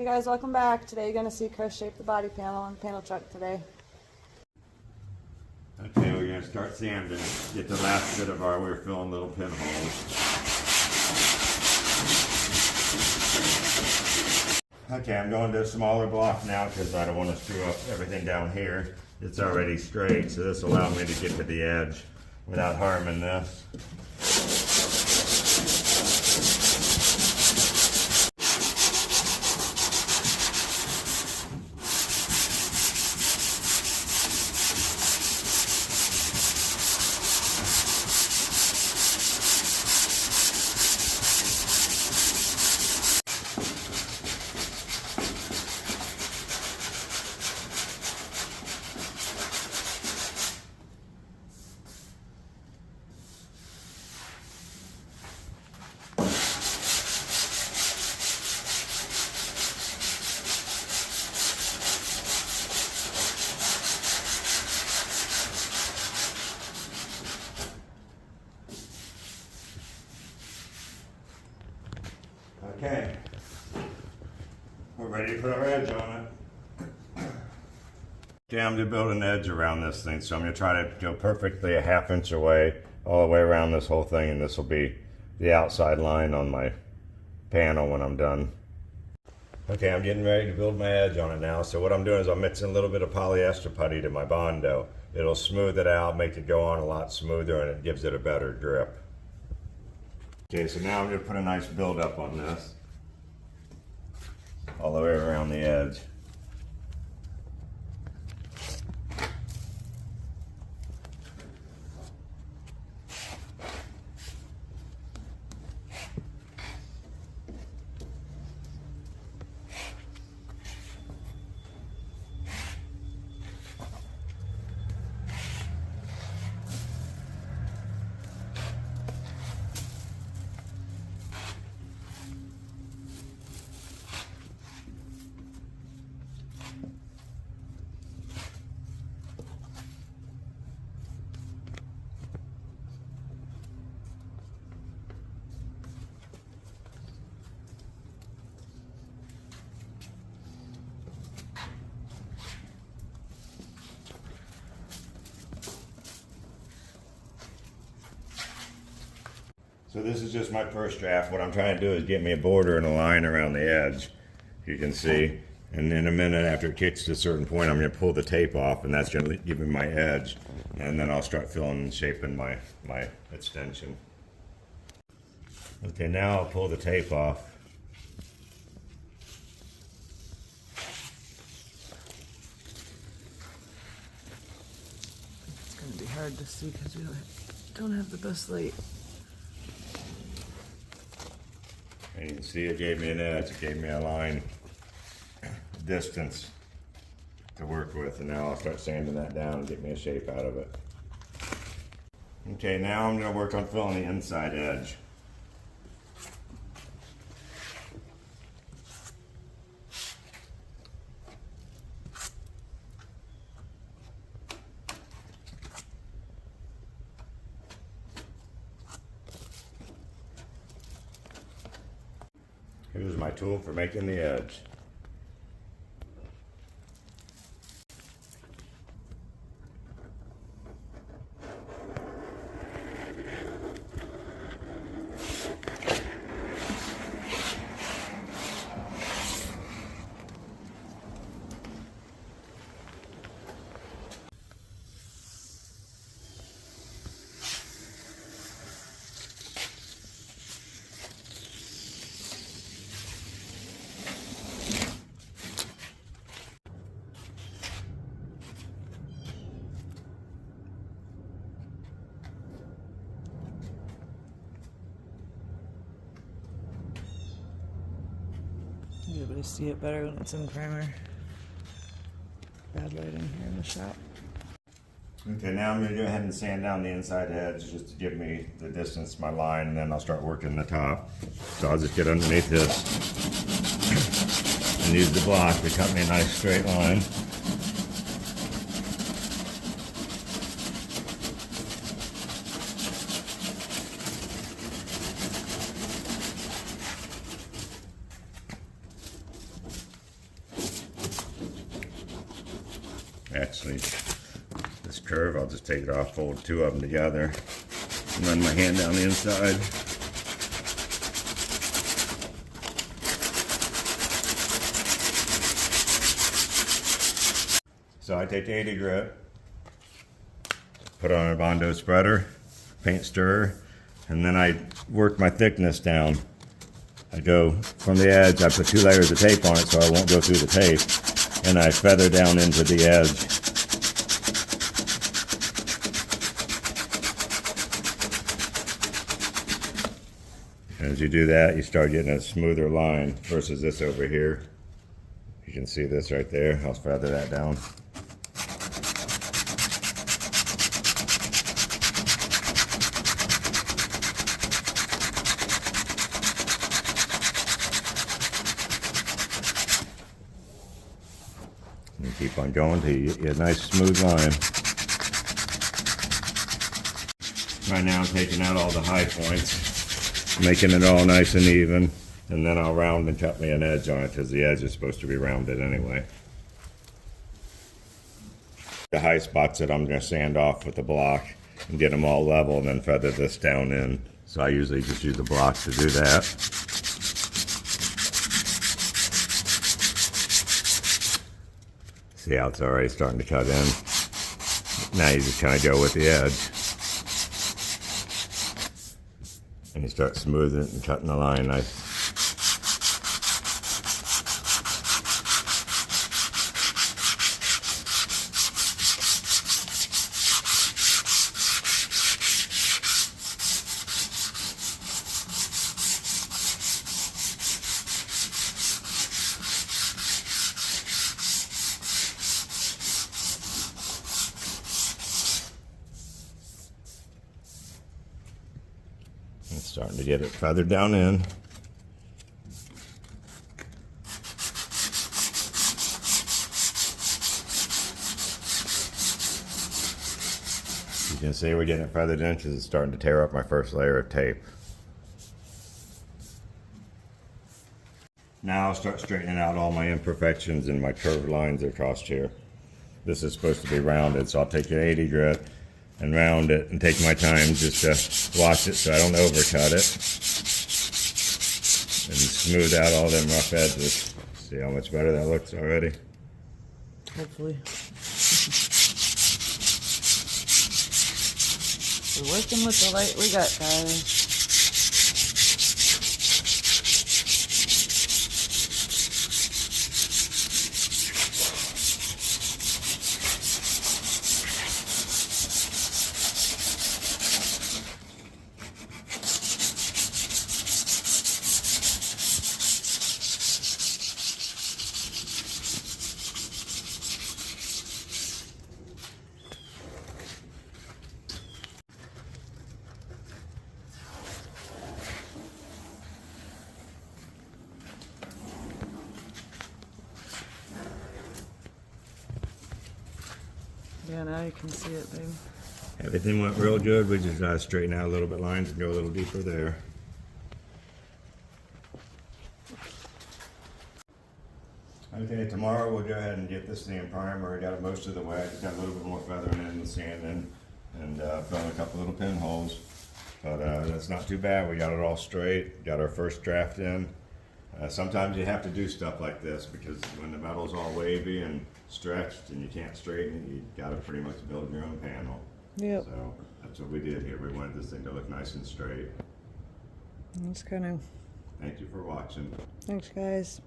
Hey guys, welcome back. Today you're going to see Chris shape the body panel on the panel truck today. Okay, we're going to start sanding. Get the last bit of our, we're filling little pinholes. Okay, I'm going to a smaller block now because I don't want to screw up everything down here. It's already straight, so this will allow me to get to the edge without harming this. Okay, we're ready to put our edge on it. Okay, I'm going to build an edge around this thing, so I'm going to try to go perfectly a ½ inch away, all the way around this whole thing, and this will be the outside line on my panel when I'm done. Okay, I'm getting ready to build my edge on it now, so what I'm doing is I'm mixing a little bit of polyester putty to my Bondo. It'll smooth it out, make it go on a lot smoother, and it gives it a better grip. Okay, so now I'm going to put a nice build up on this, all the way around the edge. So this is just my first draft. What I'm trying to do is get me a border and a line around the edge, you can see. And in a minute after it kicks to a certain point, I'm going to pull the tape off, and that's going to give me my edge. And then I'll start filling and shaping my extension. Okay, now I'll pull the tape off. It's going to be hard to see because we don't have the best light. And you can see it gave me an edge, it gave me a line distance to work with, and now I'll start sanding that down and get me a shape out of it. Okay, now I'm going to work on filling the inside edge. Here's my tool for making the edge. You'll be able to see it better when it's in primer. Bad lighting here in the shop. Okay, now I'm going to go ahead and sand down the inside edge just to give me the distance to my line, and then I'll start working the top. So I'll just get underneath this and use the block to cut me a nice straight line. Actually, this curve, I'll just take it off, fold two of them together, and run my hand down the inside. So I take the 80 grit, put on a Bondo spreader, paint stirrer, and then I work my thickness down. I go from the edge, I put 2 layers of tape on it so I won't go through the tape, and I feather down into the edge. As you do that, you start getting a smoother line versus this over here. You can see this right there. I'll feather that down. And keep on going till you get a nice smooth line. Right now I'm taking out all the high points, making it all nice and even, and then I'll round and cut me an edge on it because the edge is supposed to be rounded anyway. The high spots that I'm going to sand off with the block and get them all level and then feather this down in. So I usually just use the block to do that. See how it's already starting to cut in. Now you just kind of go with the edge. And you start smoothing it and cutting the line nice. It's starting to get it feathered down in. You can see we're getting it feathered in because it's starting to tear up my first layer of tape. Now I'll start straightening out all my imperfections and my curved lines across here. This is supposed to be rounded, so I'll take the 80 grit and round it and take my time just to wash it so I don't overcut it. And smooth out all them rough edges. See how much better that looks already? Hopefully. We're working with the light we got, guys. Yeah, now you can see it, babe. Everything went real good. We just gotta straighten out a little bit lines and go a little deeper there. Okay, tomorrow we'll go ahead and get this thing primer. I got it most of the way. Got a little bit more feathering in and sanding, and filling a couple little pinholes. But that's not too bad. We got it all straight. Got our first draft in. Sometimes you have to do stuff like this because when the metal's all wavy and stretched and you can't straighten it, you got to pretty much build your own panel. Yep. So that's what we did here. We wanted this thing to look nice and straight. That's kind of. Thank you for watching. Thanks, guys.